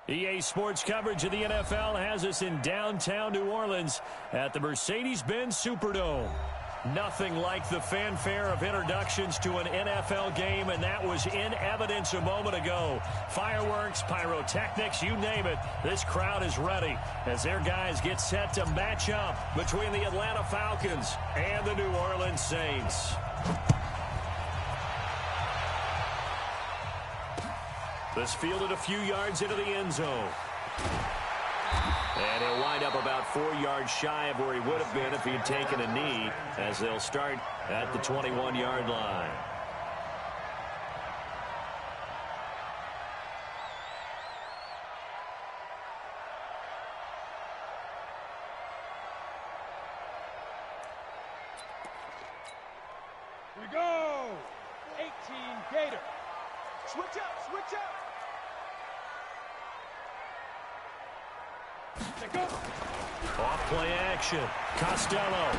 EA Sports coverage of the NFL has us in downtown New Orleans at the Mercedes-Benz Superdome. Nothing like the fanfare of introductions to an NFL game, and that was in evidence a moment ago. Fireworks, pyrotechnics, you name it. This crowd is ready as their guys get set to match up between the Atlanta Falcons and the New Orleans Saints. This fielded a few yards into the end zone. And he'll wind up about 4 yards shy of where he would have been if he had taken a knee, as they'll start at the 21-yard line. Here we go. 18 Gator. Switch up, switch up. Off play action. Costello.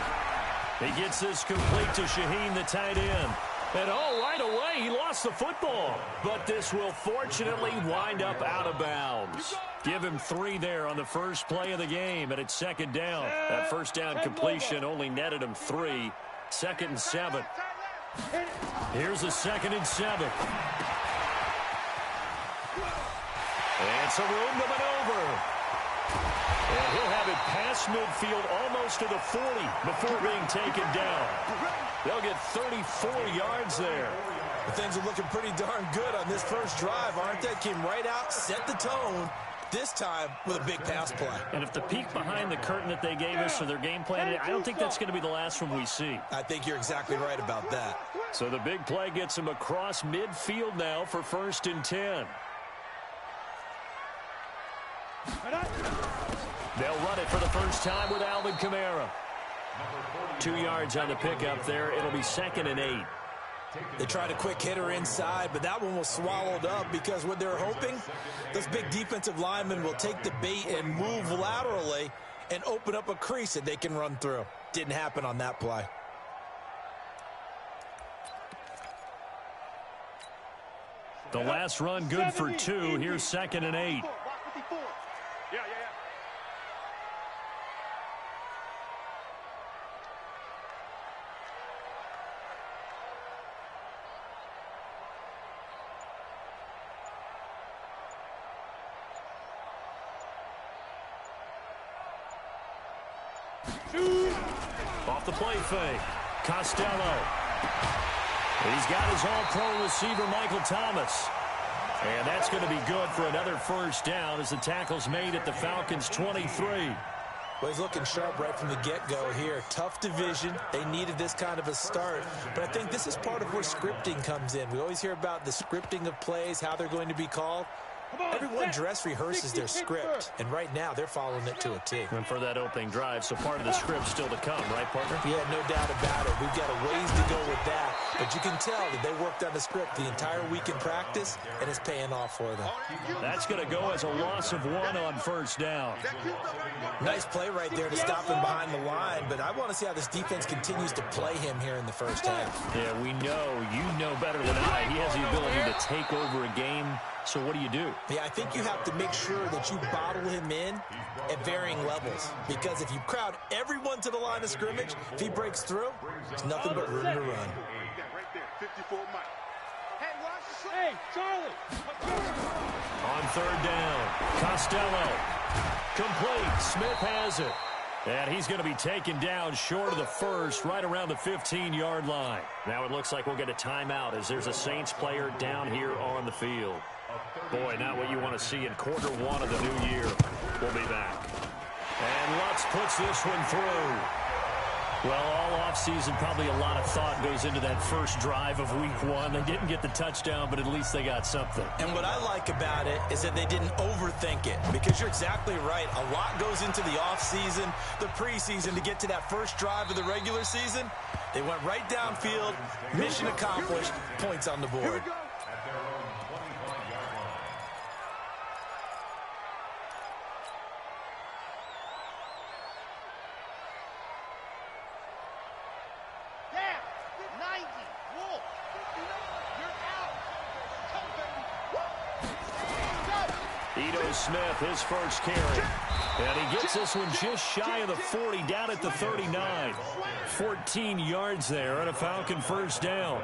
He gets this complete to Shaheen, the tight end. And right away, he lost the football. But this will fortunately wind up out of bounds. Give him 3 there on the first play of the game, and it's second down. That first down completion only netted him 3. 2nd and 7. Here's a 2nd and 7. And some room to maneuver. And he'll have it past midfield almost to the 40 before being taken down. They'll get 34 yards there. Things are looking pretty darn good on this first drive, aren't they? Came right out, set the tone, this time with a big pass play. And if the peek behind the curtain that they gave us for their game plan, I don't think that's going to be the last one we see. I think you're exactly right about that. So the big play gets him across midfield now for 1st and 10. They'll run it for the first time with Alvin Kamara. 2 yards on the pickup there. It'll be 2nd and 8. They tried a quick hitter inside, but that one was swallowed up because what they're hoping, those big defensive linemen will take the bait and move laterally and open up a crease that they can run through. Didn't happen on that play. The last run good for 2. Here's 2nd and 8. Off the play fake. Costello. He's got his all-pro receiver, Michael Thomas. And that's going to be good for another first down as the tackle's made at the Falcons' 23. Well, he's looking sharp right from the get-go here. Tough division. They needed this kind of a start. But I think this is part of where scripting comes in. We always hear about the scripting of plays, how they're going to be called. Everyone dress rehearses their script, and right now they're following it to a T. And for that opening drive, so part of the script still to come, right, partner? Yeah, no doubt about it. We've got a ways to go with that, but you can tell that they worked on the script the entire week in practice, and it's paying off for them. That's going to go as a loss of 1 on first down. Nice play right there to stop him behind the line, but I want to see how this defense continues to play him here in the first half. Yeah, we know. You know better than I. He has the ability to take over a game. So what do? Yeah, I think you have to make sure that you bottle him in at varying levels. Because if you crowd everyone to the line of scrimmage, if he breaks through, there's nothing but room to run. Hey, Charlie. On 3rd down, Costello. Complete. Smith has it. And he's going to be taken down short of the first, right around the 15-yard line. Now it looks like we'll get a timeout as there's a Saints player down here on the field. Boy, not what you want to see in quarter 1 of the new year. We'll be back. And Lutz puts this one through. Well, all offseason, probably a lot of thought goes into that first drive of week 1. They didn't get the touchdown, but at least they got something. And what I like about it is that they didn't overthink it, because you're exactly right. A lot goes into the offseason, the preseason, to get to that first drive of the regular season. They went right downfield, mission accomplished, points on the board. Ito Smith, his first carry. And he gets this one just shy of the 40, down at the 39. 14 yards there on a Falcon first down.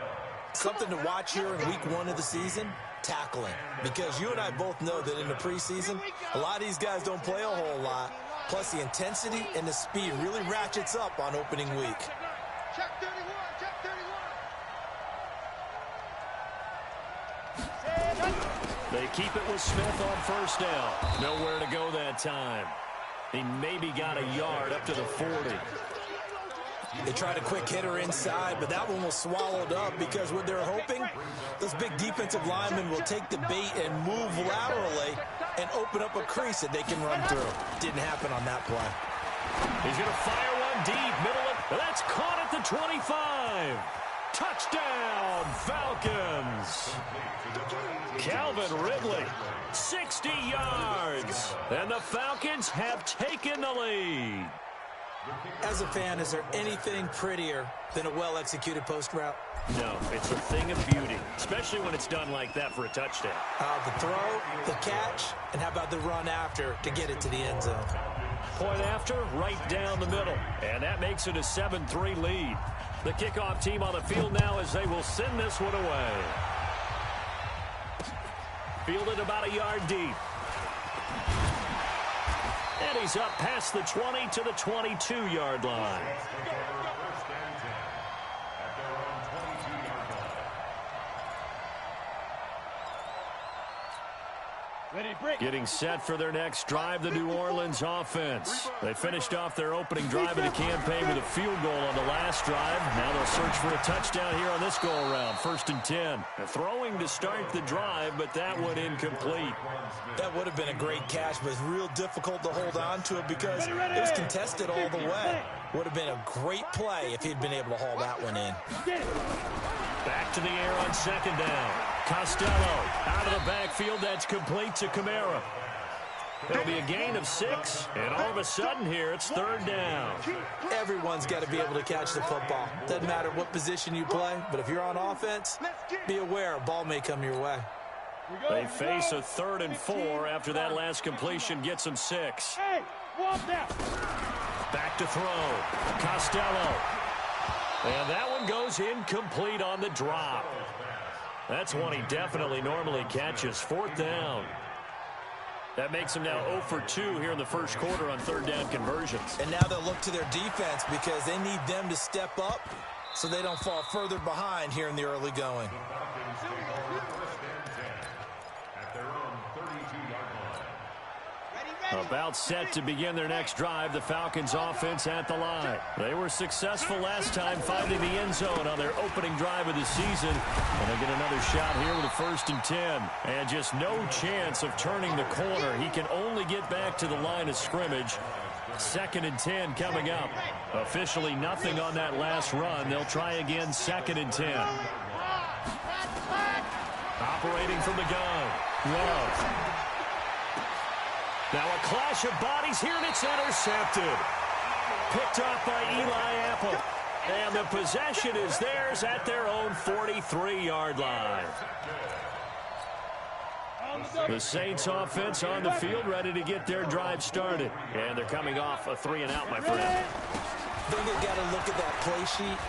Something to watch here in week 1 of the season, tackling. Because you and I both know that in the preseason, a lot of these guys don't play a whole lot. Plus, the intensity and the speed really ratchets up on opening week. Check 31, check 31. They keep it with Smith on first down. Nowhere to go that time. He maybe got a yard up to the 40. They tried a quick hitter inside, but that one was swallowed up because what they're hoping, those big defensive linemen will take the bait and move laterally and open up a crease that they can run through. Didn't happen on that play. He's going to fire one deep, middle of, that's caught at the 25. Touchdown, Falcons. Calvin Ridley, 60 yards. And the Falcons have taken the lead. As a fan, is there anything prettier than a well-executed post route? No, it's a thing of beauty, especially when it's done like that for a touchdown. The throw, the catch, and how about the run after to get it to the end zone? Point after, right down the middle. And that makes it a 7-3 lead. The kickoff team on the field now as they will send this one away. Fielded about a yard deep. And he's up past the 20 to the 22-yard line. Getting set for their next drive, the New Orleans offense. They finished off their opening drive of the campaign with a field goal on the last drive. Now they'll search for a touchdown here on this go-around. 1st and 10. Throwing to start the drive, but that one incomplete. That would have been a great catch, but it's real difficult to hold on to it because it was contested all the way. Would have been a great play if he'd been able to haul that one in. Back to the air on 2nd down. Costello out of the backfield. That's complete to Kamara. It'll be a gain of 6, and all of a sudden here it's 3rd down. Everyone's got to be able to catch the football. Doesn't matter what position you play, but if you're on offense, be aware a ball may come your way. They face a 3rd and 4 after that last completion gets them 6. Back to throw. Costello. And that one goes incomplete on the drop. That's one he definitely normally catches. 4th down. That makes him now 0 for 2 here in the first quarter on 3rd down conversions. And now they'll look to their defense because they need them to step up so they don't fall further behind here in the early going. About set to begin their next drive, the Falcons offense at the line. They were successful last time finding the end zone on their opening drive of the season. And they get another shot here with a 1st and 10. And just no chance of turning the corner. He can only get back to the line of scrimmage. 2nd and 10 coming up. Officially nothing on that last run. They'll try again 2nd and 10. Operating from the gun. Love. Now a clash of bodies here, and it's intercepted. Picked off by Eli Apple. And the possession is theirs at their own 43-yard line. The Saints offense on the field ready to get their drive started. And they're coming off a 3-and-out, my friend. I think they've got to look at that play sheet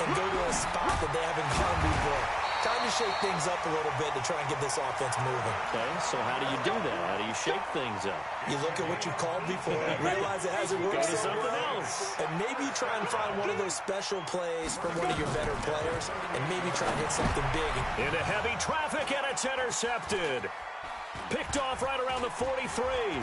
and go to a spot that they haven't gone before. Time to shake things up a little bit to try and get this offense moving. Okay, so how do you do that? How do you shake things up? You look at what you called before, realize it hasn't worked Go to so something well, else. and maybe try and find one of those special plays from one of your better players, and maybe try and hit something big. Into heavy traffic, and it's intercepted. Picked off right around the 43.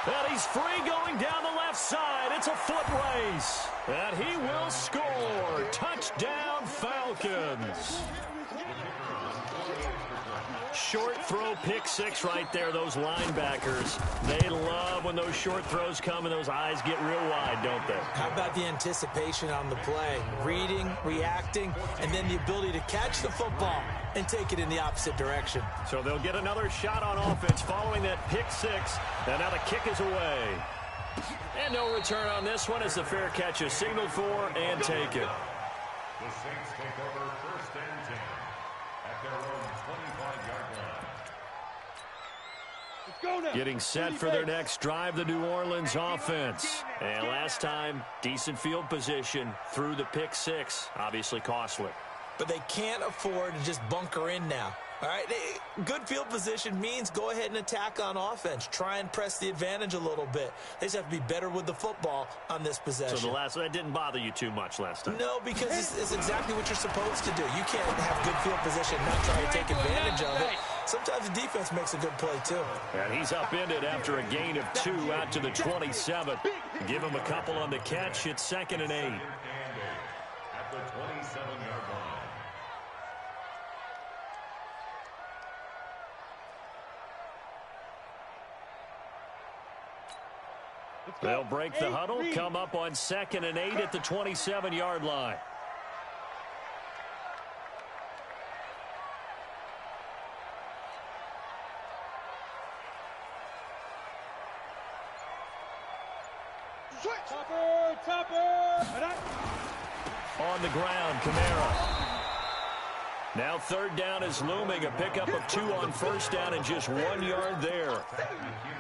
And he's free going down the left side. It's a foot race. And he will score. Touchdown, Falcons. Short throw, pick 6 right there. Those linebackers, they love when those short throws come and those eyes get real wide, don't they? How about the anticipation on the play? Reading, reacting, and then the ability to catch the football and take it in the opposite direction. So they'll get another shot on offense following that pick 6. And now the kick is away. And no return on this one as the fair catch is signaled for and taken. The Saints take over 1st and 10. Let's go now. Getting set for their next drive, the New Orleans offense. And last time, decent field position through the pick six. Obviously costly. But they can't afford to just bunker in now. All right, good field position means go ahead and attack on offense. Try and press the advantage a little bit. They just have to be better with the football on this possession. So that didn't bother you too much last time? No, because it's exactly what you're supposed to do. You can't have good field position and not try to take advantage of it. Sometimes the defense makes a good play, too. And he's upended after a gain of 2 out to the 27. Give him a couple on the catch. It's 2nd and 8. At the 27-yard line. They'll break the huddle, come up on 2nd and 8 at the 27-yard line. Topper. On the ground, Kamara. Now 3rd down is looming. A pickup of 2 on 1st down and just 1 yard there.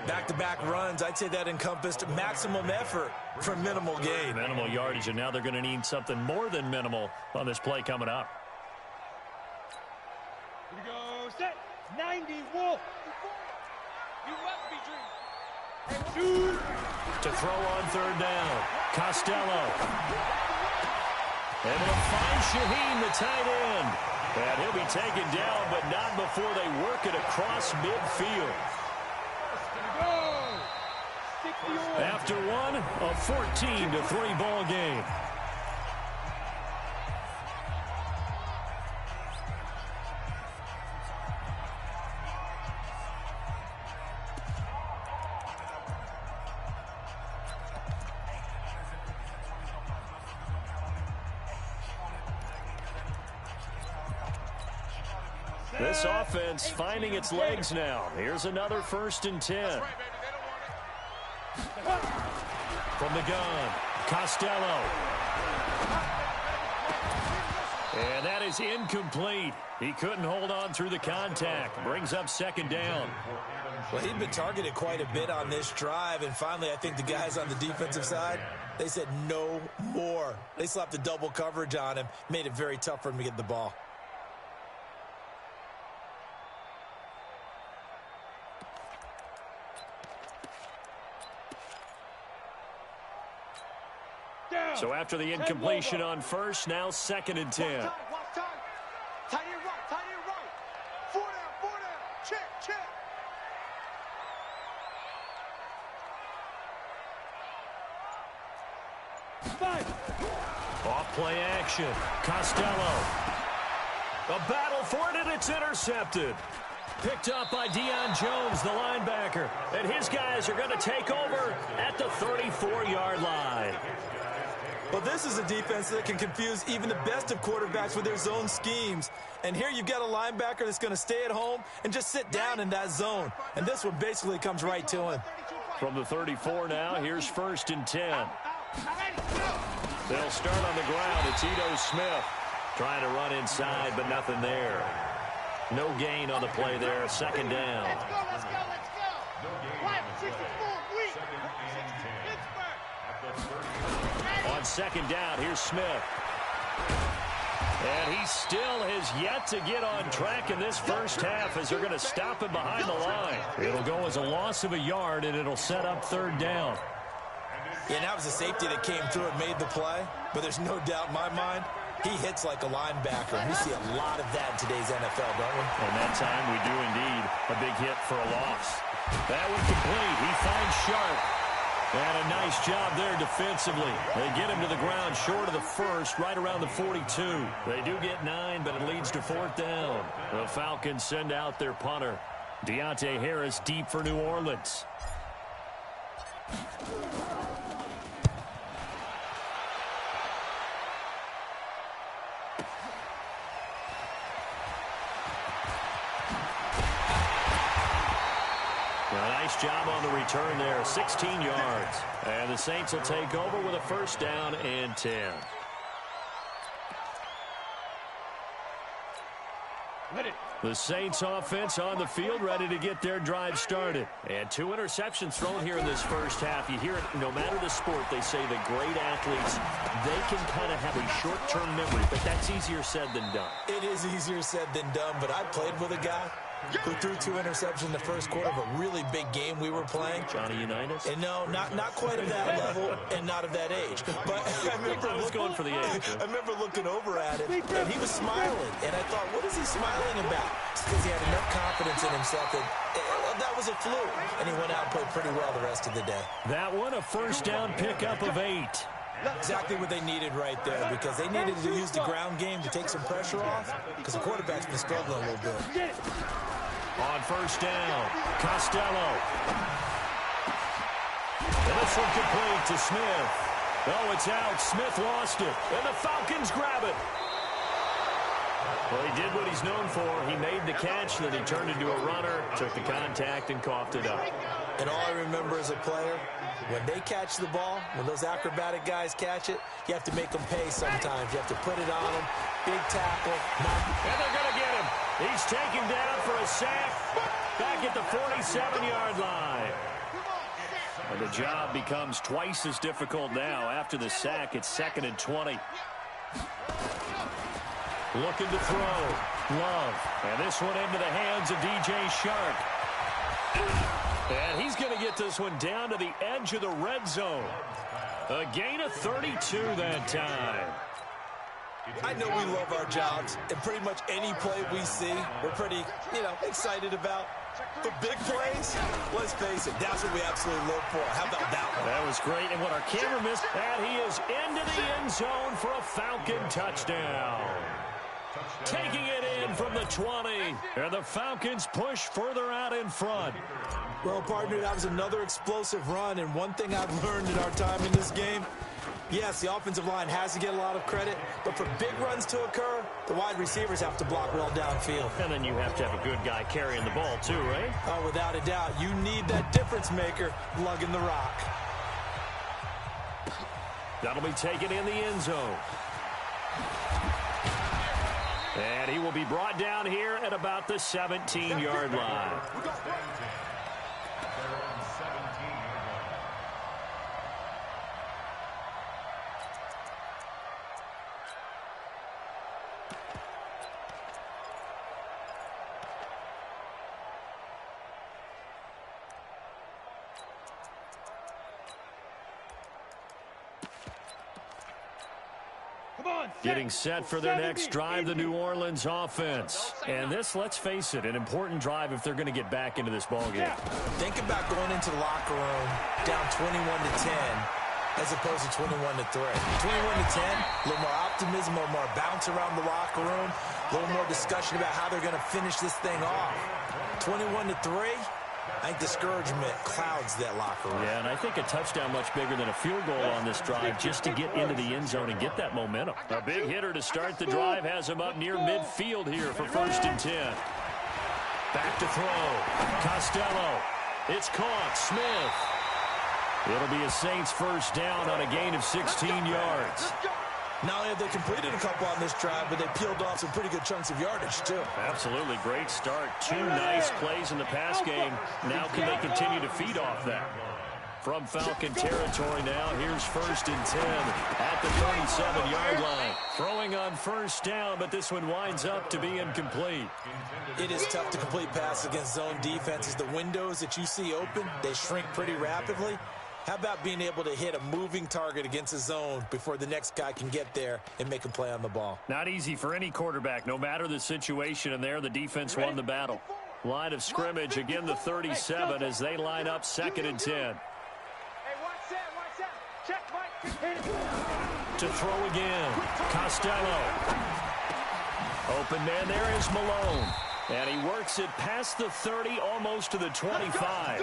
Back-to-back runs, I'd say that encompassed maximum effort for minimal gain. Minimal yardage, and now they're going to need something more than minimal on this play coming up. Here we go, set, 90, Wolf. You must be dreaming. To throw on 3rd down, Costello. Able to find Shaheen, the tight end. And he'll be taken down, but not before they work it across midfield. After one, a 14-3 ball game. This offense finding its legs now. Here's another 1st and 10. From the gun, Costello. And that is incomplete. He couldn't hold on through the contact. Brings up 2nd down. Well, he'd been targeted quite a bit on this drive, and finally I think the guys on the defensive side, they said no more. They slapped the double coverage on him, made it very tough for him to get the ball. So after the incompletion on 1st, now 2nd and 10. Tight end right. 4 down. Check. Off play action. Costello. A battle for it, and it's intercepted. Picked up by Deion Jones, the linebacker. And his guys are going to take over at the 34-yard line. Well, this is a defense that can confuse even the best of quarterbacks with their zone schemes. And here you've got a linebacker that's going to stay at home and just sit down in that zone. And this one basically comes right to him. From the 34 now, here's 1st and 10. They'll start on the ground. It's Ito Smith trying to run inside, but nothing there. No gain on the play there. 2nd down. Let's go. 64, On 2nd down, here's Smith. And he still has yet to get on track in this first half as they're going to stop him behind the line. It'll go as a loss of a yard, and it'll set up 3rd down. Yeah, and that was a safety that came through and made the play. But there's no doubt in my mind, he hits like a linebacker. We see a lot of that in today's NFL, don't we? And that time we do indeed. A big hit for a loss. That one complete. He finds Sharp. And a nice job there defensively. They get him to the ground short of the 1st, right around the 42. They do get 9, but it leads to 4th down. The Falcons send out their punter. Deontay Harris deep for New Orleans. Nice job on the return there, 16 yards. And the Saints will take over with a 1st down and 10. The Saints offense on the field, ready to get their drive started. And 2 interceptions thrown here in this first half. You hear it, no matter the sport, they say the great athletes, they can kind of have a short-term memory, but that's easier said than done. It is easier said than done, but I played with a guy who threw 2 interceptions in the first quarter of a really big game we were playing. Johnny Unitas? And no, not quite of that level and not of that age. But I was going for the age. I remember looking over at him, and he was smiling. And I thought, what is he smiling about? It's because he had enough confidence in himself that was a fluke. And he went out and played pretty well the rest of the day. That one, a first down pickup of 8. Exactly what they needed right there, because they needed to use the ground game to take some pressure off, because the quarterback's been struggling a little bit. On first down, Costello. And this one complete to Smith. Oh, it's out. Smith lost it. And the Falcons grab it. Well, he did what he's known for. He made the catch, then he turned into a runner, took the contact, and coughed it up. And all I remember as a player, when they catch the ball, when those acrobatic guys catch it, you have to make them pay sometimes. You have to put it on them. Big tackle. And they're going to get him. He's taken down for a sack back at the 47-yard line. And the job becomes twice as difficult now. After the sack, it's 2nd and 20. Looking to throw. Love. And this one into the hands of DJ Shark. And he's going to get this one down to the edge of the red zone. A gain of 32 that time. I know we love our jobs, and pretty much any play we see, we're pretty, excited about. The big plays, let's face it, that's what we absolutely live for. How about that one? That was great, and what our camera missed, and he is into the end zone for a Falcon touchdown. Taking it in from the 20, and the Falcons push further out in front. Well, partner, that was another explosive run, and one thing I've learned in our time in this game, yes, the offensive line has to get a lot of credit, but for big runs to occur, the wide receivers have to block well downfield. And then you have to have a good guy carrying the ball too, right? Oh, without a doubt. You need that difference maker lugging the rock. That'll be taken in the end zone. And he will be brought down here at about the 17-yard line. Getting set for their next drive, the New Orleans offense. And this, let's face it, an important drive if they're going to get back into this ballgame. Think about going into the locker room down 21-10 as opposed to 21-3. 21-10, a little more optimism, a little more bounce around the locker room, a little more discussion about how they're going to finish this thing off. 21-3. I think discouragement clouds that locker room. Yeah, and I think a touchdown much bigger than a field goal on this drive just to get into the end zone and get that momentum. A big hitter to start the drive has him up near midfield here for 1st and 10. Back to throw. Costello. It's caught. Smith. It'll be a Saints first down on a gain of 16 yards. Not only have they completed a couple on this drive, but they peeled off some pretty good chunks of yardage, too. Absolutely. Great start. 2 nice plays in the pass game. Now can they continue to feed off that? From Falcon territory now, here's 1st and 10 at the 37-yard line. Throwing on first down, but this one winds up to be incomplete. It is tough to complete passes against zone defenses. The windows that you see open, they shrink pretty rapidly. How about being able to hit a moving target against a zone before the next guy can get there and make a play on the ball? Not easy for any quarterback, no matter the situation, and there the defense won the battle. Line of scrimmage, again the 37 as they line up 2nd and 10. Hey, watch that. Check, Mike. To throw again, Costello. Open man there is Malone. And he works it past the 30, almost to the 25.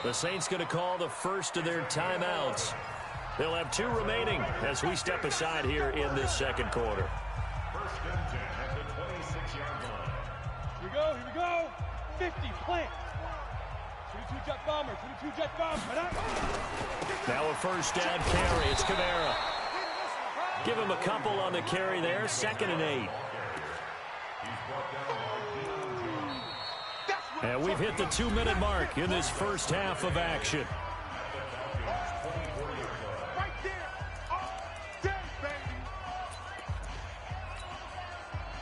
The Saints going to call the first of their timeouts. They'll have 2 remaining as we step aside here in this second quarter. 1st and 10 at the 26-yard line. Here we go. 50, plant. 22 jet bomber. Now a first down carry. It's Kamara. Give him a couple on the carry there. 2nd and 8. And we've hit the 2-minute mark in this first half of action.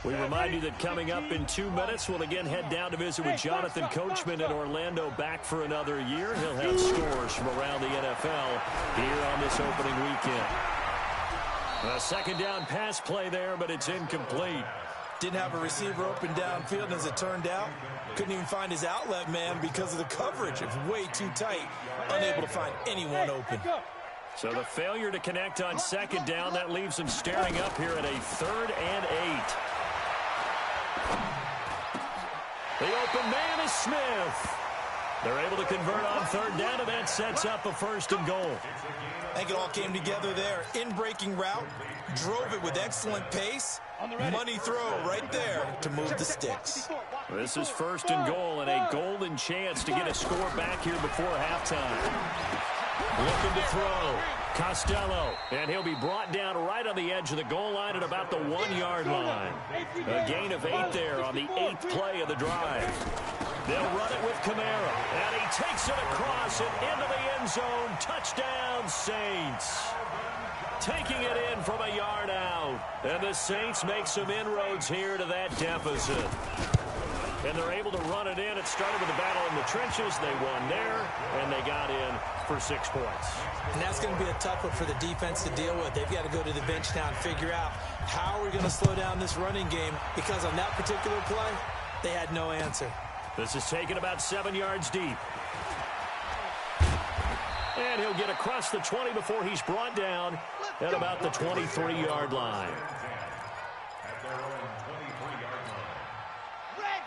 We remind you that coming up in 2 minutes, we'll again head down to visit with Jonathan Coachman in Orlando, back for another year. He'll have scores from around the NFL here on this opening weekend. A second down pass play there, but it's incomplete. Didn't have a receiver open downfield, and as it turned out, couldn't even find his outlet man because of the coverage. It was way too tight, unable to find anyone open. So the failure to connect on second down, that leaves him staring up here at a 3rd and 8. The open man is Smith. They're able to convert on 3rd down, and that sets up a 1st and goal. I think it all came together there. In-breaking route, drove it with excellent pace. Money throw right there to move the sticks. This is 1st and goal, and a golden chance to get a score back here before halftime. Looking to throw. Costello, and he'll be brought down right on the edge of the goal line at about the 1-yard line. A gain of 8 there on the 8th play of the drive. They'll run it with Kamara, and he takes it across and into the end zone. Touchdown, Saints. Taking it in from a yard out. And the Saints make some inroads here to that deficit. And they're able to run it in. It started with a battle in the trenches. They won there, and they got in for 6 points. And that's going to be a tough one for the defense to deal with. They've got to go to the bench now and figure out how we're going to slow down this running game, because on that particular play, they had no answer. This is taken about 7 yards deep. And he'll get across the 20 before he's brought down at about the 23-yard line.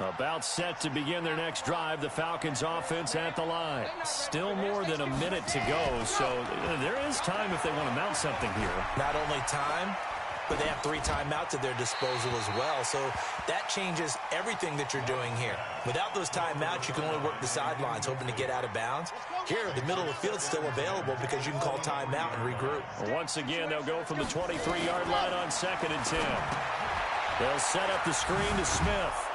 About set to begin their next drive, the Falcons offense at the line. Still more than a minute to go, so there is time if they want to mount something here. Not only time, but they have 3 timeouts at their disposal as well, so that changes everything that you're doing here. Without those timeouts, you can only work the sidelines, hoping to get out of bounds. Here, the middle of the field's still available because you can call timeout and regroup. Once again, they'll go from the 23-yard line on 2nd and 10. They'll set up the screen to Smith.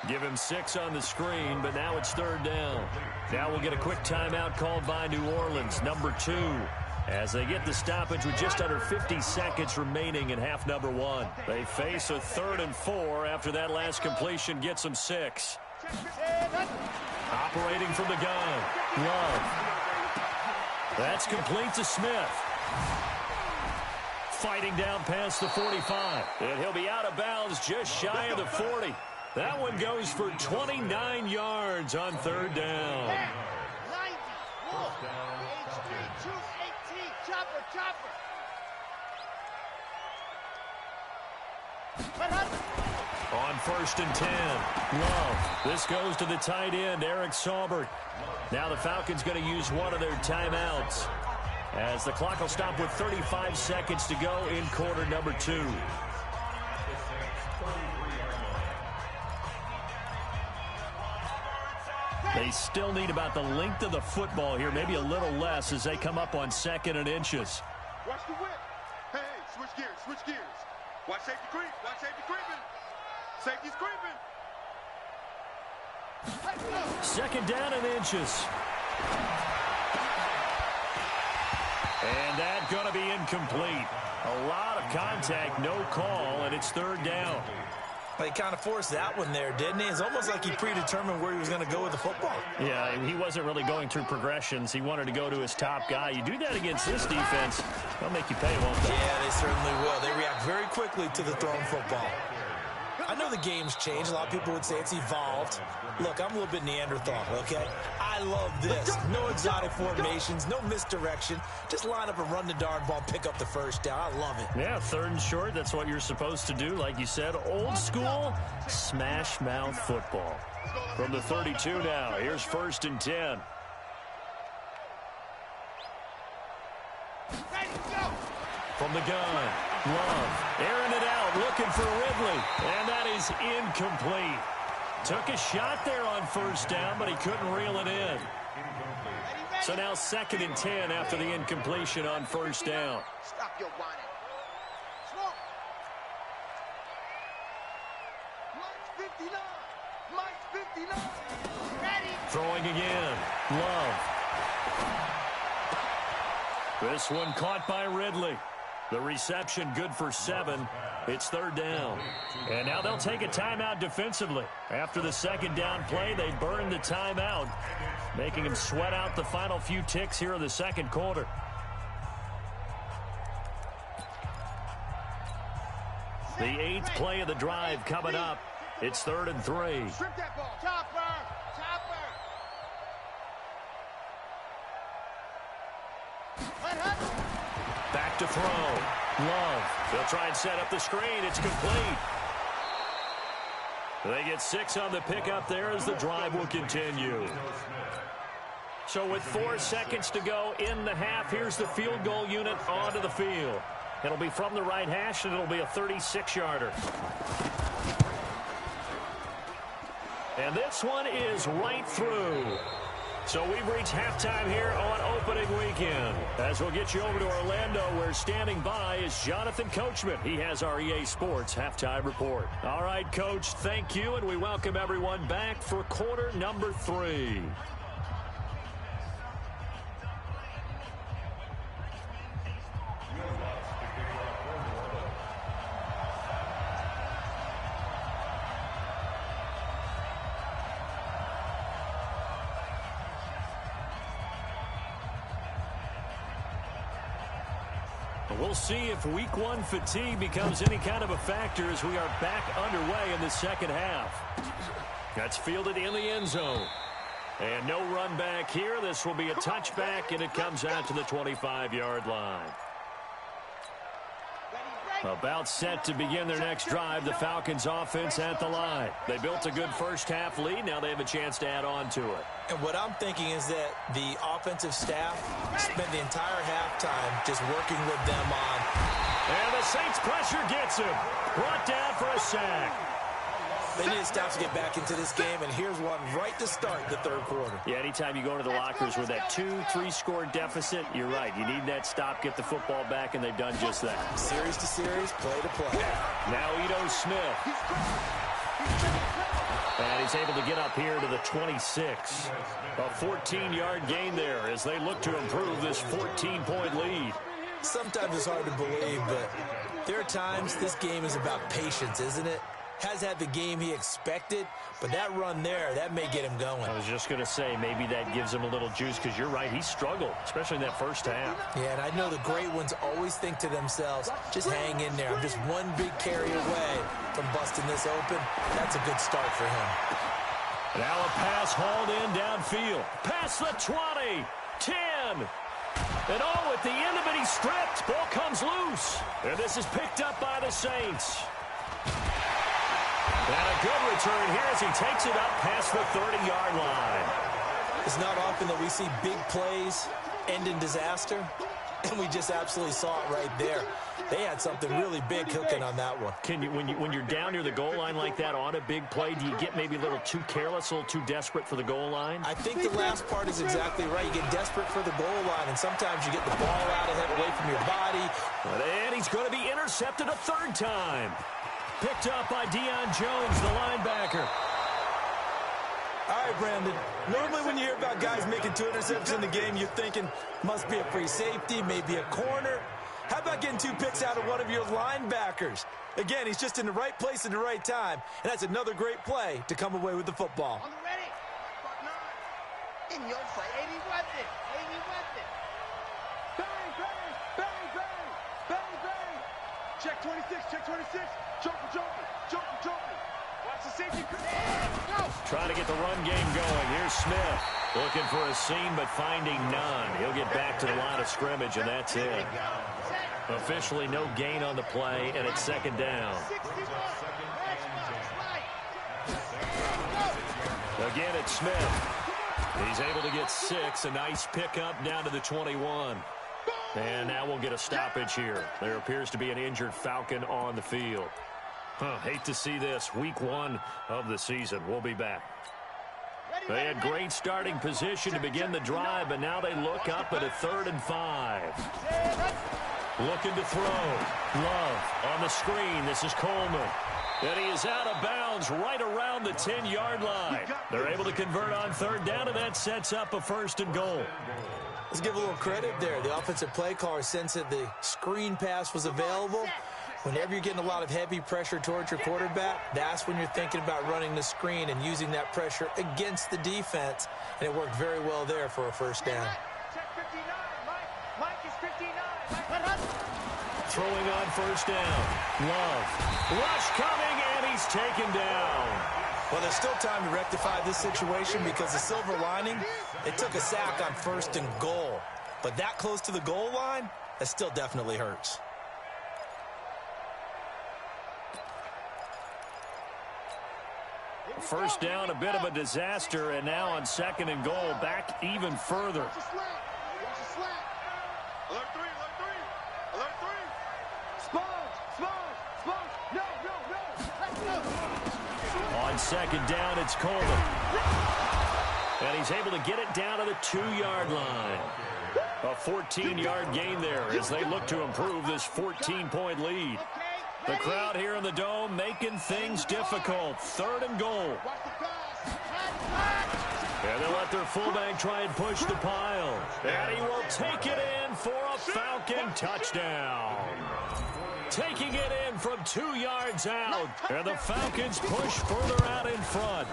Give him 6 on the screen, but now it's 3rd down. Now we'll get a quick timeout called by New Orleans, number 2, as they get the stoppage with just under 50 seconds remaining in half number 1. They face a 3rd and 4 after that last completion gets them 6. Operating from the gun, Love. That's complete to Smith. Fighting down past the 45. And he'll be out of bounds just shy of the 40. That one goes for 29 yards on 3rd down. 90, Wolf, HG, 218, chopper. On 1st and 10, Love. This goes to the tight end, Eric Saubert. Now the Falcons going to use one of their timeouts, as the clock will stop with 35 seconds to go in quarter number 2. They still need about the length of the football here, maybe a little less, as they come up on 2nd and inches. Watch the whip. Hey, switch gears. Watch safety creep. Creeping. Safety's creeping. 2nd down and inches. And that's going to be incomplete. A lot of contact, no call, and it's 3rd down. He kind of forced that one there, didn't he? It's almost like he predetermined where he was going to go with the football. Yeah, he wasn't really going through progressions. He wanted to go to his top guy. You do that against this defense, they'll make you pay, won't they? Yeah, they certainly will. They react very quickly to the thrown football. I know the game's changed. A lot of people would say it's evolved. Look, I'm a little bit Neanderthal, okay? I love this. No exotic formations, no misdirection. Just line up and run the darn ball, pick up the 1st down. I love it. Yeah, 3rd and short, that's what you're supposed to do. Like you said, old school smash mouth football. From the 32 now, here's 1st and 10. From the gun, Love, airing it out, looking for Ridley, and that is incomplete. Took a shot there on 1st down, but he couldn't reel it in. So now 2nd and 10 after the incompletion on 1st down. Stop your whining. 59. Mike 59. Ready. Throwing again. Love. This one caught by Ridley. The reception good for 7. It's third down. And now they'll take a timeout defensively. After the second down play, they burned the timeout, making them sweat out the final few ticks here in the second quarter. The 8th play of the drive coming up. It's 3rd and 3. Strip that ball. Chopper. Chopper. Back to throw. Love. They'll try and set up the screen. It's complete. They get 6 on the pickup there as the drive will continue. So with 4 seconds to go in the half, here's the field goal unit onto the field. It'll be from the right hash, and it'll be a 36-yarder. And this one is right through. So we've reached halftime here on opening weekend. As we'll get you over to Orlando, where standing by is Jonathan Coachman. He has our EA Sports halftime report. All right, Coach, thank you, and we welcome everyone back for quarter number 3. We'll see if week 1 fatigue becomes any kind of a factor as we are back underway in the second half. That's fielded in the end zone. And no run back here. This will be a touchback, and it comes out to the 25-yard line. About set to begin their next drive, the Falcons offense at the line. They built a good first-half lead. Now they have a chance to add on to it. And what I'm thinking is that the offensive staff spent the entire halftime just working with them on. And the Saints pressure gets him. Brought down for a sack. They need to stop to get back into this game, and here's one right to start the third quarter. Yeah, anytime you go into the lockers with that 2-3 score deficit, you're right. You need that stop, get the football back, and they've done just that. Series to series, play to play. Now Ito Smith. And he's able to get up here to the 26. A 14-yard gain there as they look to improve this 14-point lead. Sometimes it's hard to believe, but there are times this game is about patience, isn't it? Has had the game he expected, but that run there, that may get him going. I was just going to say, maybe that gives him a little juice, because you're right, he struggled, especially in that first half. Yeah, and I know the great ones always think to themselves, just hang in there. I'm just one big carry away from busting this open. That's a good start for him. Now a pass hauled in downfield. Past the 20, 10. And oh, at the end of it, he's stripped. Ball comes loose. And this is picked up by the Saints. And a good return here as he takes it up past the 30-yard line. It's not often that we see big plays end in disaster, and we just absolutely saw it right there. They had something really big cooking on that one. Can you, when you're down near the goal line like that on a big play, do you get maybe a little too careless, a little too desperate for the goal line? I think the last part is exactly right. You get desperate for the goal line, and sometimes you get the ball out ahead away from your body. And he's going to be intercepted a third time. Picked up by Deion Jones, the linebacker. All right, Brandon. Normally when you hear about guys making 2 interceptions in the game, you're thinking must be a free safety, maybe a corner. How about getting 2 picks out of one of your linebackers? Again, he's just in the right place at the right time, and that's another great play to come away with the football. On the ready. In your play. 80 weapon. 80 weapon. Bang, bang, bang, bang, bang, bang. Check 26, check 26. Jumper, jumper, jumper, jumper. Watch the safety. Go. Trying to get the run game going. Here's Smith. Looking for a seam, but finding none. He'll get back to the line of scrimmage, and that's it. Officially no gain on the play, and it's second down. Again, it's Smith. He's able to get 6. A nice pickup down to the 21. And now we'll get a stoppage here. There appears to be an injured Falcon on the field. Hate to see this. Week 1 of the season. We'll be back. They had great starting position to begin the drive, but now they look up at a 3rd and 5. Looking to throw. Love on the screen. This is Coleman. And he is out of bounds right around the 10-yard line. They're able to convert on third down, and that sets up a first and goal. Let's give a little credit there. The offensive play caller sensed that the screen pass was available. Whenever you're getting a lot of heavy pressure towards your quarterback, that's when you're thinking about running the screen and using that pressure against the defense. And it worked very well there for a first down. Mike is 59. Throwing on first down. Love. Rush coming, and he's taken down. Well, there's still time to rectify this situation because the silver lining, they took a sack on first and goal. But that close to the goal line, that still definitely hurts. First down, a bit of a disaster, and now on second and goal, back even further. Alert 3, alert 3, alert 3. Sponge, no. On second down, it's Coleman. And he's able to get it down to the 2-yard line. A 14-yard gain there as they look to improve this 14-point lead. The crowd here in the Dome making things difficult. Third and goal. And they'll let their fullback try and push the pile. And he will take it in for a Falcon touchdown. Taking it in from 2 yards out. And the Falcons push further out in front.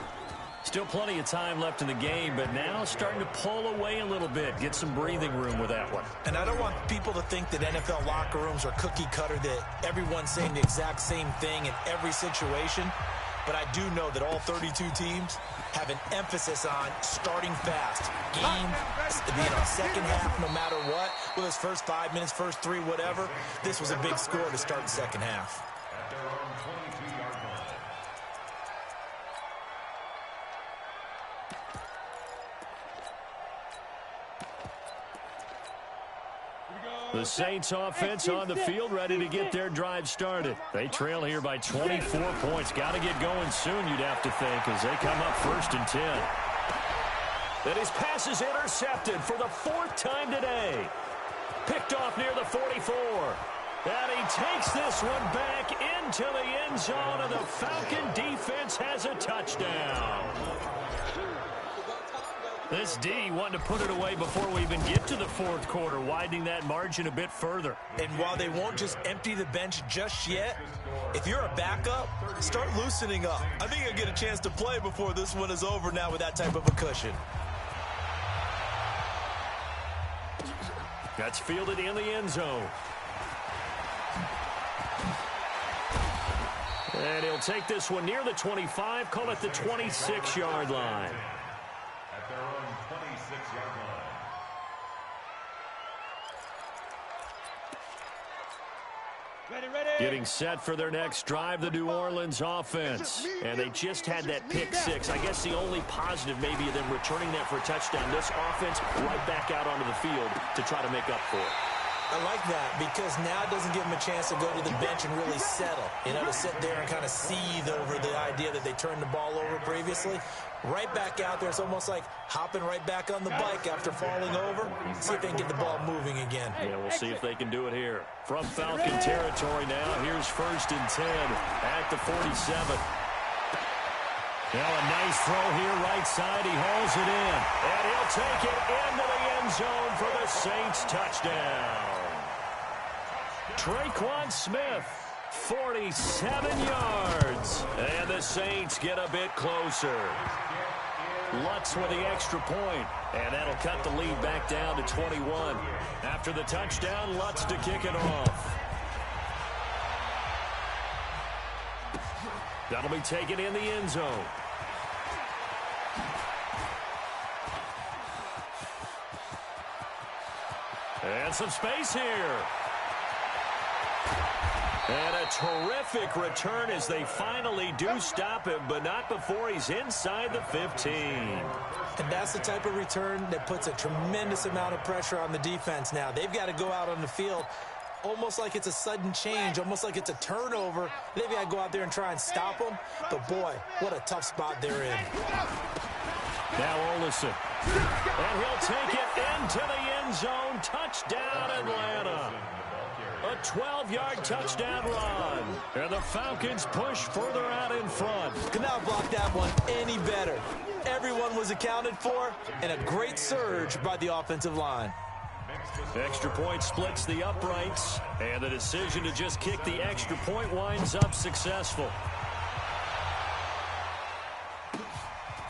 Still plenty of time left in the game, but now starting to pull away a little bit. Get some breathing room with that one. And I don't want people to think that NFL locker rooms are cookie cutter, that everyone's saying the exact same thing in every situation. But I do know that all 32 teams have an emphasis on starting fast. Game, second half, no matter what. Whether it's first 5 minutes, first 3, whatever. This was a big score to start the second half. At their own 22-yard line. The Saints offense on the field, ready to get their drive started. They trail here by 24 points. Got to get going soon, you'd have to think, as they come up first and 10. And his pass is intercepted for the 4th time today. Picked off near the 44. And he takes this one back into the end zone, and the Falcon defense has a touchdown. This D wanting to put it away before we even get to the 4th quarter, widening that margin a bit further. And while they won't just empty the bench just yet, if you're a backup, start loosening up. I think you'll get a chance to play before this one is over now with that type of a cushion. That's fielded in the end zone. And he'll take this one near the 25, call it the 26-yard line. At their own 26-yard line. Ready. Getting set for their next drive, the New Orleans offense. And they just had that pick 6. I guess the only positive maybe of them returning that for a touchdown. This offense right back out onto the field to try to make up for it. I like that because now it doesn't give them a chance to go to the bench and really settle. To sit there and kind of seethe over the idea that they turned the ball over previously. Right back out there. It's almost like hopping right back on the bike after falling over. See if they can get the ball moving again. Yeah, we'll see if they can do it here. From Falcon territory now, here's first and 10 at the 47. Now a nice throw here right side. He hauls it in. And he'll take it into the end zone for the Saints touchdown. Traquan Smith, 47 yards. And the Saints get a bit closer. Lutz with the extra point. And that'll cut the lead back down to 21. After the touchdown, Lutz to kick it off. That'll be taken in the end zone. And some space here. And a terrific return as they finally do stop him, but not before he's inside the 15. And that's the type of return that puts a tremendous amount of pressure on the defense now. They've got to go out on the field almost like it's a sudden change, almost like it's a turnover. They've got to go out there and try and stop them. But, boy, what a tough spot they're in. Now Olsen. And he'll take it into the end zone. Touchdown, Atlanta. A 12-yard touchdown run. And the Falcons push further out in front. Could not block that one any better. Everyone was accounted for, and a great surge by the offensive line. Extra point splits the uprights, and the decision to just kick the extra point winds up successful.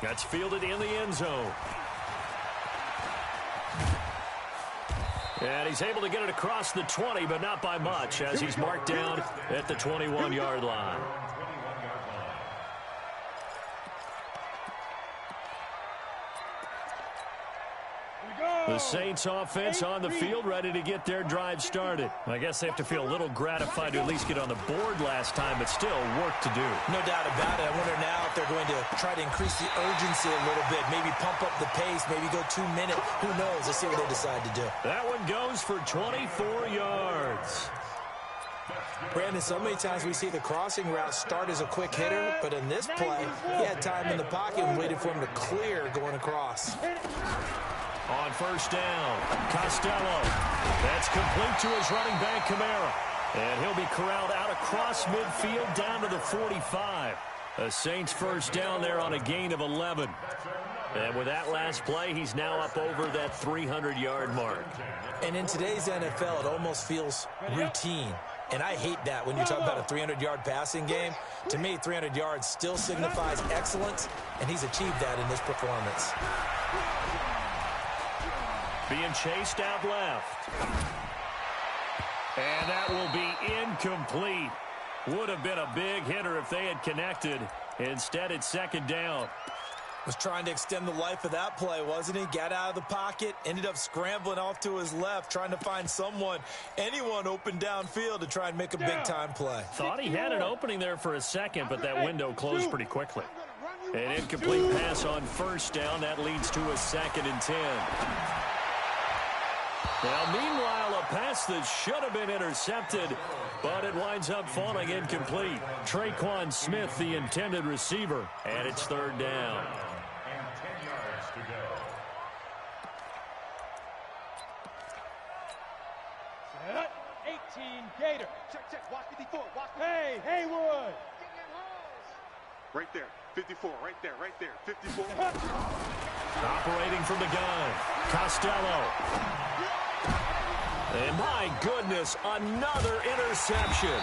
That's fielded in the end zone. And he's able to get it across the 20, but not by much, as he's marked down at the 21-yard line. The Saints offense on the field, ready to get their drive started. I guess they have to feel a little gratified to at least get on the board last time, but still work to do. No doubt about it. I wonder now if they're going to try to increase the urgency a little bit, maybe pump up the pace, maybe go 2 minutes. Who knows? Let's see what they decide to do. That one goes for 24 yards. Brandon, so many times we see the crossing route start as a quick hitter, but in this play, he had time in the pocket and waited for him to clear going across. On first down, Costello. That's complete to his running back, Kamara. And he'll be corralled out across midfield down to the 45. The Saints first down there on a gain of 11. And with that last play, he's now up over that 300-yard mark. And in today's NFL, it almost feels routine. And I hate that when you talk about a 300-yard passing game. To me, 300 yards still signifies excellence, and he's achieved that in this performance. Being chased out left. And that will be incomplete. Would have been a big hitter if they had connected. Instead, it's second down. Was trying to extend the life of that play, wasn't he? Got out of the pocket, ended up scrambling off to his left, trying to find anyone open downfield to try and make a big-time play. Thought he had an opening there for a second, but that window closed pretty quickly. An incomplete pass on first down. That leads to a 2nd and 10. Now, meanwhile, a pass that should have been intercepted, but it winds up falling incomplete. Traquan Smith, the intended receiver, and it's third down. And 10 yards to go. Set. 18 Gator. Check. Watch 54. Watch 54. Hey, Haywood. Right there. 54. Right there. 54. Operating from the gun, Costello. And my goodness, another interception.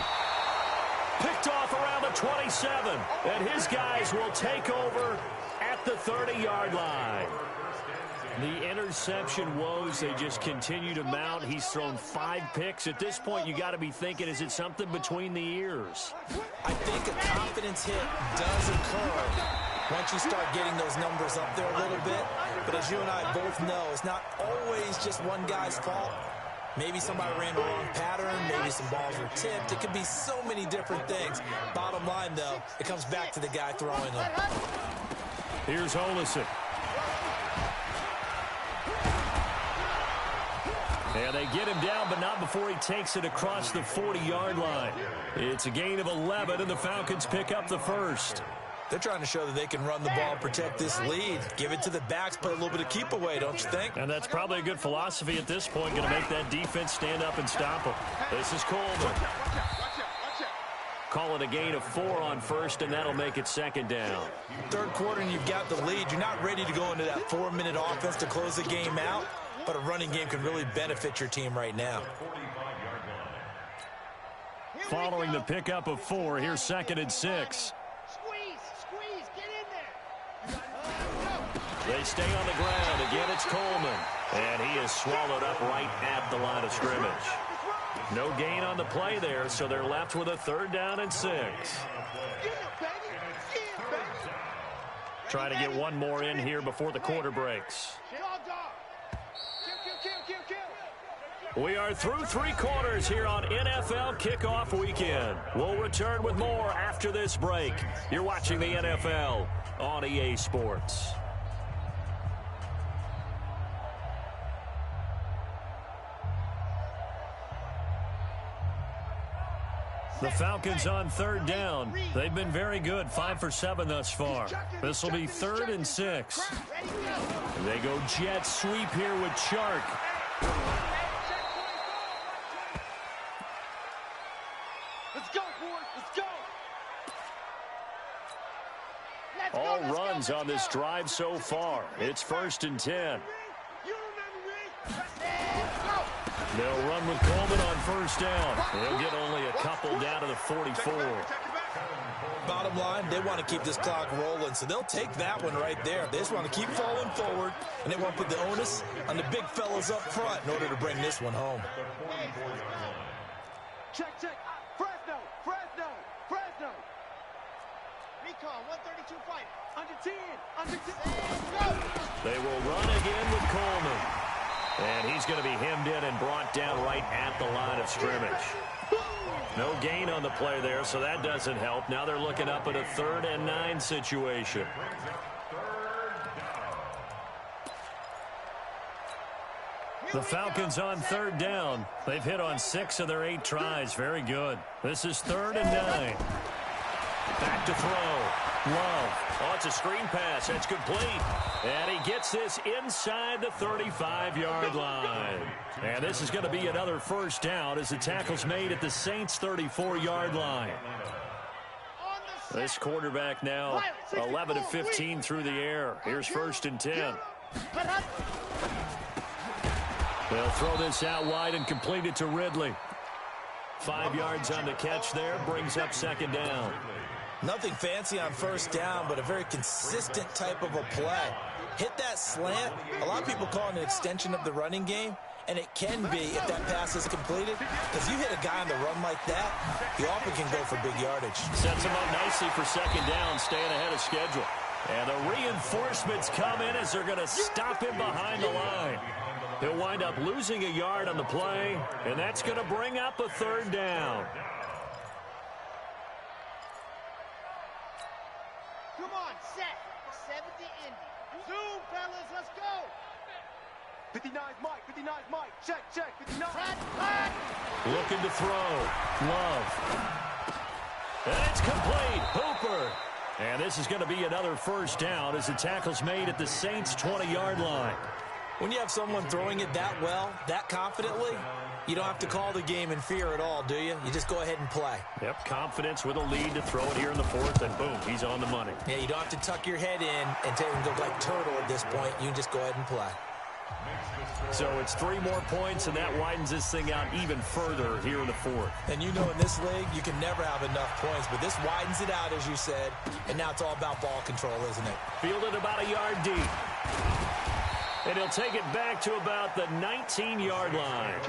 Picked off around the 27. And his guys will take over at the 30-yard line. The interception woes, they just continue to mount. He's thrown 5 picks. At this point, you got to be thinking, is it something between the ears? I think a confidence hit does occur once you start getting those numbers up there a little bit. But as you and I both know, it's not always just one guy's fault. Maybe somebody ran the wrong pattern. Maybe some balls were tipped. It could be so many different things. Bottom line, though, it comes back to the guy throwing them. Here's Olesen. And they get him down, but not before he takes it across the 40-yard line. It's a gain of 11, and the Falcons pick up the first. They're trying to show that they can run the ball, protect this lead, give it to the backs, put a little bit of keep away, don't you think? And that's probably a good philosophy at this point, going to make that defense stand up and stop them. This is Coleman. Watch out. Call it a gain of 4 on first, and that'll make it second down. Third quarter, and you've got the lead. You're not ready to go into that 4-minute offense to close the game out, but a running game can really benefit your team right now. Following the pickup of 4, here's 2nd and 6. Squeeze, get in there. They stay on the ground. Again, it's Coleman. And he is swallowed up right at the line of scrimmage. No gain on the play there, so they're left with a 3rd down and 6. Try to get one more in here before the quarter breaks. We are through 3 quarters here on NFL Kickoff Weekend. We'll return with more after this break. You're watching the NFL on EA Sports. The Falcons on 3rd down. They've been very good, 5 for 7 thus far. This will be 3rd and 6. They go jet sweep here with Chark. Let's go, boys. Let's go. All runs on this drive so far. It's 1st and 10. They'll run with Coleman on 1st down. They'll get only a couple down to the 44. Bottom line, they want to keep this clock rolling, so they'll take that one right there. They just want to keep falling forward, and they want to put the onus on the big fellas up front in order to bring this one home. Check. Fresno. Recon, 132 fight. Under 10. They will run again with Coleman. And he's going to be hemmed in and brought down right at the line of scrimmage. No gain on the play there, so that doesn't help. Now they're looking up at a 3rd and 9 situation. The Falcons on 3rd down. They've hit on 6 of their 8 tries. Very good. This is 3rd and 9. Back to throw. Love. Oh, it's a screen pass. That's complete. And he gets this inside the 35-yard line. And this is going to be another 1st down as the tackle's made at the Saints' 34-yard line. This quarterback now 11 of 15 through the air. Here's 1st and 10. They'll throw this out wide and complete it to Ridley. 5 yards on the catch there. Brings up 2nd down. Nothing fancy on 1st down, but a very consistent type of a play. Hit that slant. A lot of people call it an extension of the running game, and it can be if that pass is completed. Because you hit a guy on the run like that, he often can go for big yardage. Sets him up nicely for 2nd down, staying ahead of schedule. And the reinforcements come in as they're going to stop him behind the line. He'll wind up losing a yard on the play, and that's going to bring up a 3rd down. Come on, set. 70 Indy. Zoom, fellas, let's go. 59's Mike. Check. 59. Looking to throw. Love. And it's complete. Hooper. And this is going to be another 1st down as the tackle's made at the Saints' 20-yard line. When you have someone throwing it that well, that confidently, you don't have to call the game in fear at all, do you? You just go ahead and play. Yep, confidence with a lead to throw it here in the 4th, and boom, he's on the money. Yeah, you don't have to tuck your head in and take and go like turtle at this point. You can just go ahead and play. So it's 3 more points, and that widens this thing out even further here in the 4th. And you know in this league, you can never have enough points, but this widens it out, as you said, and now it's all about ball control, isn't it? Fielded about a yard deep. And he'll take it back to about the 19-yard line. At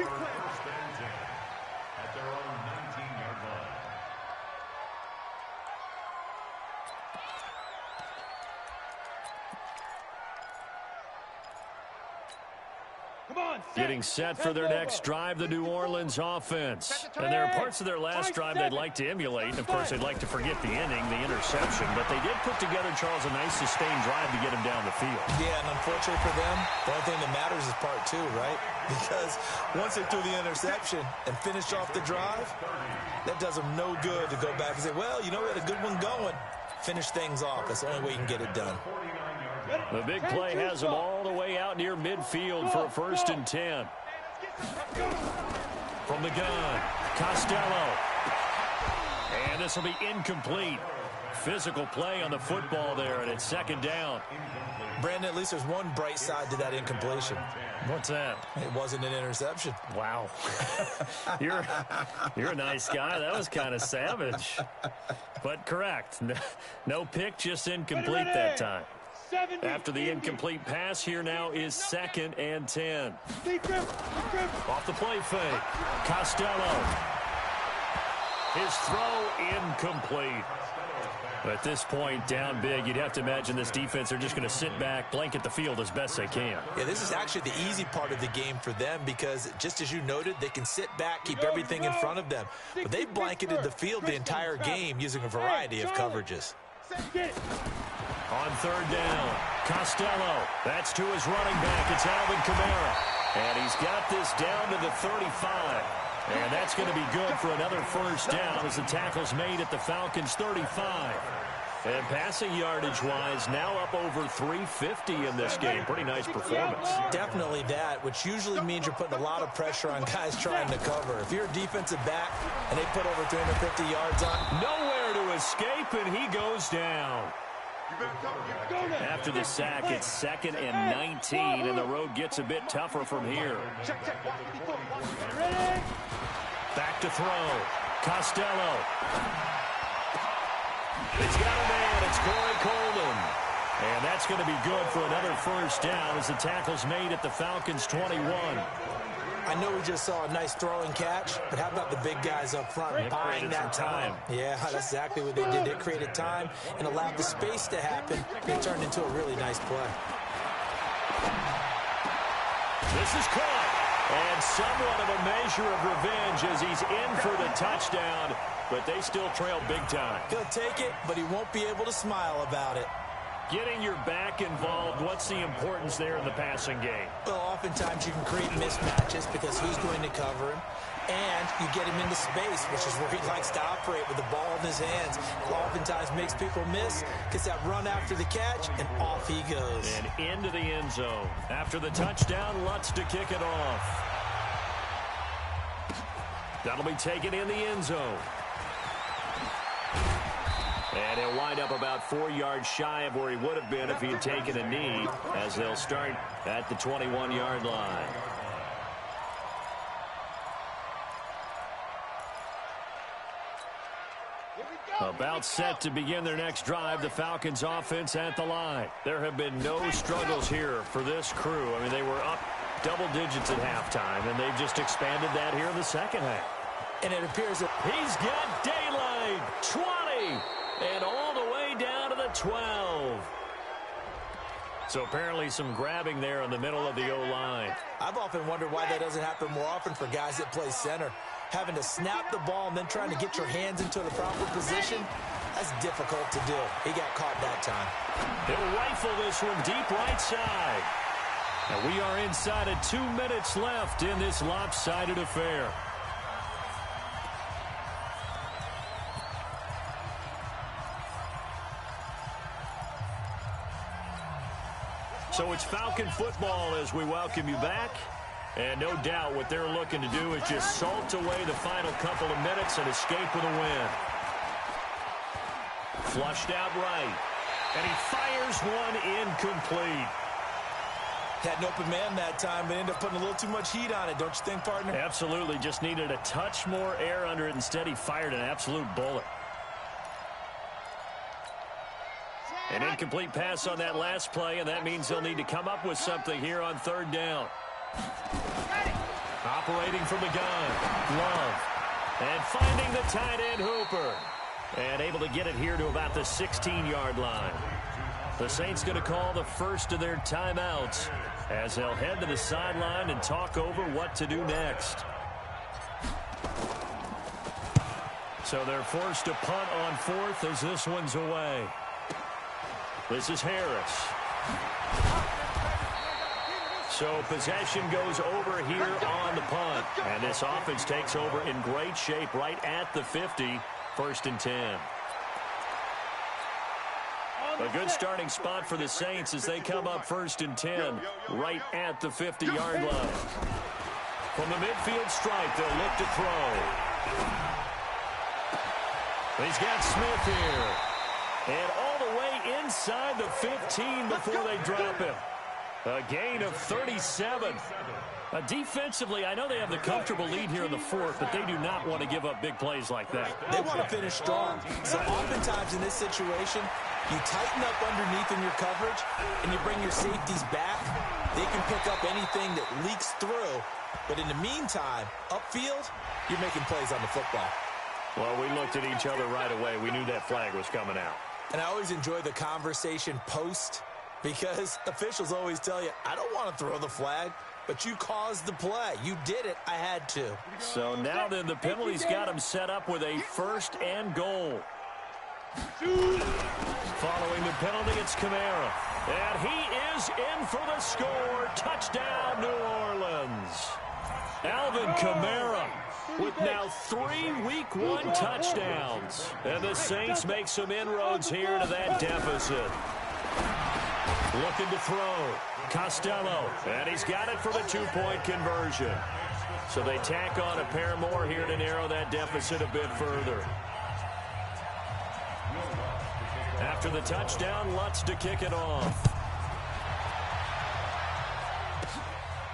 their own 19-yard line. Come on, set. Getting set for their next drive, the New Orleans offense. And there are parts of their last drive they'd like to emulate. And, of course, they'd like to forget the inning, the interception. But they did put together, Charles, a nice sustained drive to get him down the field. Yeah, and unfortunately for them, the only thing that matters is part 2, right? Because once they threw the interception and finished off the drive, that does them no good to go back and say, well, you know, we had a good one going. Finish things off. That's the only way you can get it done. The big play has them all the way out near midfield for a 1st and 10. From the gun, Costello. And this will be incomplete. Physical play on the football there, and it's 2nd down. Brandon, at least there's one bright side to that incompletion. What's that? It wasn't an interception. Wow. You're a nice guy. That was kind of savage. But correct. No pick, just incomplete that time. After the incomplete pass, here now is 2nd and 10. Off the play fake. Costello. His throw incomplete. At this point, down big, you'd have to imagine this defense are just going to sit back, blanket the field as best they can. Yeah, this is actually the easy part of the game for them because, just as you noted, they can sit back, keep everything in front of them. But they've blanketed the field the entire game using a variety of coverages. On 3rd down, Costello. That's to his running back. It's Alvin Kamara. And he's got this down to the 35. And that's going to be good for another 1st down as the tackle's made at the Falcons' 35. And passing yardage-wise, now up over 350 in this game. Pretty nice performance. Definitely that, which usually means you're putting a lot of pressure on guys trying to cover. If you're a defensive back and they put over 350 yards on, nowhere to escape, and he goes down. After the sack, it's 2nd and 19, and the road gets a bit tougher from here. Back to throw. Costello. He's got a man. It's Corey Coleman. And that's going to be good for another first down as the tackle's made at the Falcons' 21. I know we just saw a nice throwing catch, but how about the big guys up front buying that time? Yeah, that's exactly what they did. They created time and allowed the space to happen. It turned into a really nice play. This is caught. And somewhat of a measure of revenge as he's in for the touchdown, but they still trail big time. He'll take it, but he won't be able to smile about it. Getting your back involved, what's the importance there in the passing game? Well, oftentimes you can create mismatches because who's going to cover him? And you get him into space, which is where he likes to operate with the ball in his hands. It oftentimes makes people miss, gets that run after the catch, and off he goes. And into the end zone. After the touchdown, Lutz to kick it off. That'll be taken in the end zone. And he'll wind up about 4 yards shy of where he would have been if he had taken a knee, as they'll start at the 21-yard line. About set to begin their next drive, the Falcons offense at the line. There have been no struggles here for this crew. I mean, they were up double digits at halftime, and they've just expanded that here in the second half. And it appears that he's got daylight, 20, and all the way down to the 12. So apparently some grabbing there in the middle of the O-line. I've often wondered why that doesn't happen more often for guys that play center. Having to snap the ball and then trying to get your hands into the proper position, that's difficult to do. He got caught that time. He'll rifle this one deep right side. And we are inside of 2 minutes left in this lopsided affair. So it's Falcon football as we welcome you back. And no doubt what they're looking to do is just salt away the final couple of minutes and escape with a win. Flushed out right. And he fires one incomplete. Had an open man that time, but ended up putting a little too much heat on it, don't you think, partner? Absolutely. Just needed a touch more air under it. Instead, he fired an absolute bullet. An incomplete pass on that last play, and that means they'll need to come up with something here on 3rd down. Operating from the gun, Love. And finding the tight end, Hooper. And able to get it here to about the 16-yard line. The Saints going to call the first of their timeouts as they'll head to the sideline and talk over what to do next. So they're forced to punt on 4th as this one's away. This is Harris. So possession goes over here on the punt. And this offense takes over in great shape right at the 50, 1st and 10. A good starting spot for the Saints as they come up 1st and 10 right at the 50-yard line. From the midfield stripe, they'll look to throw. He's got Smith here. And all the way inside the 15 before they drop him. A gain of 37. Defensively, I know they have the comfortable lead here in the 4th, but they do not want to give up big plays like that. They want to finish strong. So oftentimes in this situation, you tighten up underneath in your coverage, and you bring your safeties back. They can pick up anything that leaks through. But in the meantime, upfield, you're making plays on the football. Well, we looked at each other right away. We knew that flag was coming out. And I always enjoy the conversation post, because officials always tell you, I don't want to throw the flag, but you caused the play. You did it. I had to. So now then the penalty's got him set up with a 1st and goal. Following the penalty, it's Kamara. And he is in for the score. Touchdown, New Orleans. Alvin Kamara with now 3 Week 1 touchdowns. And the Saints make some inroads here to that deficit. Looking to throw. Costello. And he's got it for the 2-point conversion. So they tack on a pair more here to narrow that deficit a bit further. After the touchdown, Lutz to kick it off.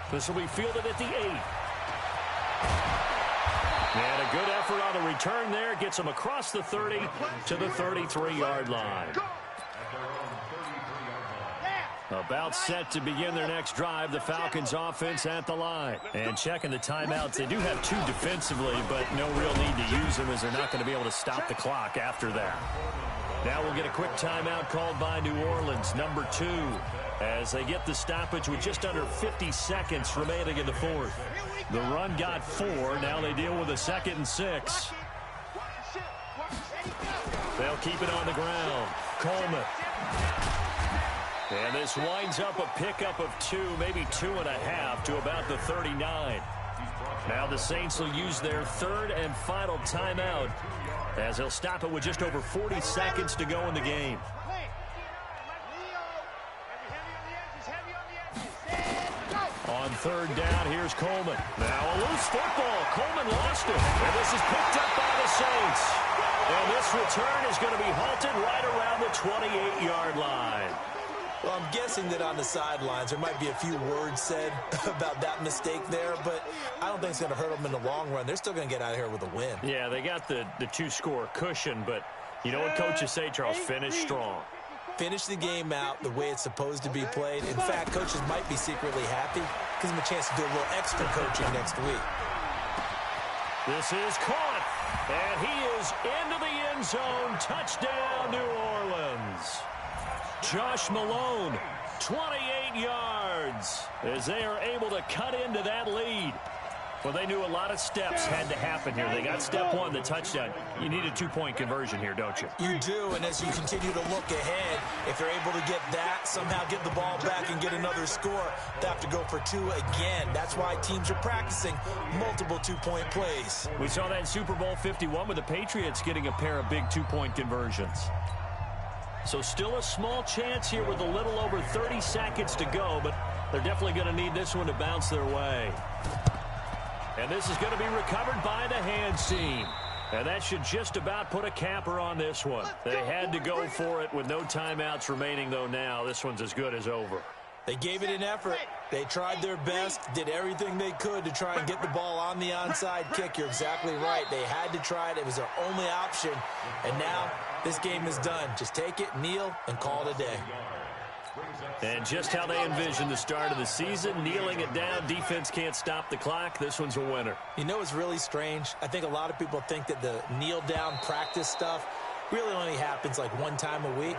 This will be fielded at the 8. And a good effort on the return there. Gets him across the 30 to the 33-yard line. About set to begin their next drive, the Falcons offense at the line. And checking the timeouts, they do have 2 defensively, but no real need to use them as they're not going to be able to stop the clock after that. Now we'll get a quick timeout called by New Orleans, number 2, as they get the stoppage with just under 50 seconds remaining in the fourth. The run got 4. Now they deal with a 2nd and 6. They'll keep it on the ground. Coleman. And this winds up a pickup of 2, maybe 2.5 to about the 39. Now the Saints will use their 3rd and final timeout as they'll stop it with just over 40 seconds to go in the game. On 3rd down, here's Coleman. Now a loose football. Coleman lost it. And this is picked up by the Saints. And this return is going to be halted right around the 28-yard line. Well, I'm guessing that on the sidelines there might be a few words said about that mistake there, but I don't think it's going to hurt them in the long run. They're still going to get out of here with a win. Yeah, they got the 2-score cushion, but you know what coaches say, Charles? Finish strong. Finish the game out the way it's supposed to be played. In fact, coaches might be secretly happy. Gives them a chance to do a little extra coaching next week. This is caught, and he is into the end zone. Touchdown, New Orleans. Josh Malone, 28 yards, as they are able to cut into that lead. Well, they knew a lot of steps had to happen here. They got step 1, the touchdown. You need a 2-point conversion here, don't you? You do, and as you continue to look ahead, if they're able to get that, somehow get the ball back and get another score, they have to go for 2 again. That's why teams are practicing multiple 2-point plays. We saw that in Super Bowl 51 with the Patriots getting a pair of big 2-point conversions. So still a small chance here with a little over 30 seconds to go, but they're definitely going to need this one to bounce their way. And this is going to be recovered by the hands team. And that should just about put a capper on this one. They had to go for it with no timeouts remaining, though now this one's as good as over. They gave it an effort. They tried their best, did everything they could to try and get the ball on the onside kick. You're exactly right. They had to try it. It was their only option. And now this game is done. Just take it, kneel, and call it a day. And just how they envisioned the start of the season, kneeling it down, defense can't stop the clock. This one's a winner. You know what's really strange? I think a lot of people think that the kneel-down practice stuff really only happens like 1 time a week.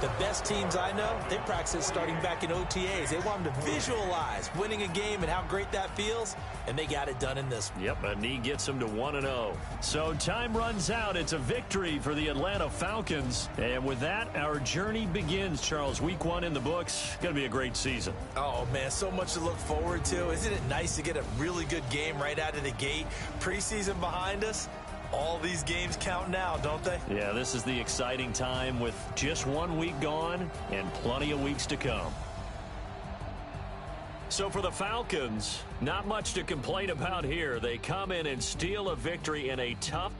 The best teams I know, they practice it starting back in OTAs. They want them to visualize winning a game and how great that feels, and they got it done in this one. Yep, a knee gets them to 1-0. So time runs out. It's a victory for the Atlanta Falcons. And with that, our journey begins, Charles. Week 1 in the books. Going to be a great season. Oh, man, so much to look forward to. Isn't it nice to get a really good game right out of the gate? Preseason behind us. All these games count now, don't they? Yeah, this is the exciting time with just 1 week gone and plenty of weeks to come. So for the Falcons, not much to complain about here. They come in and steal a victory in a tough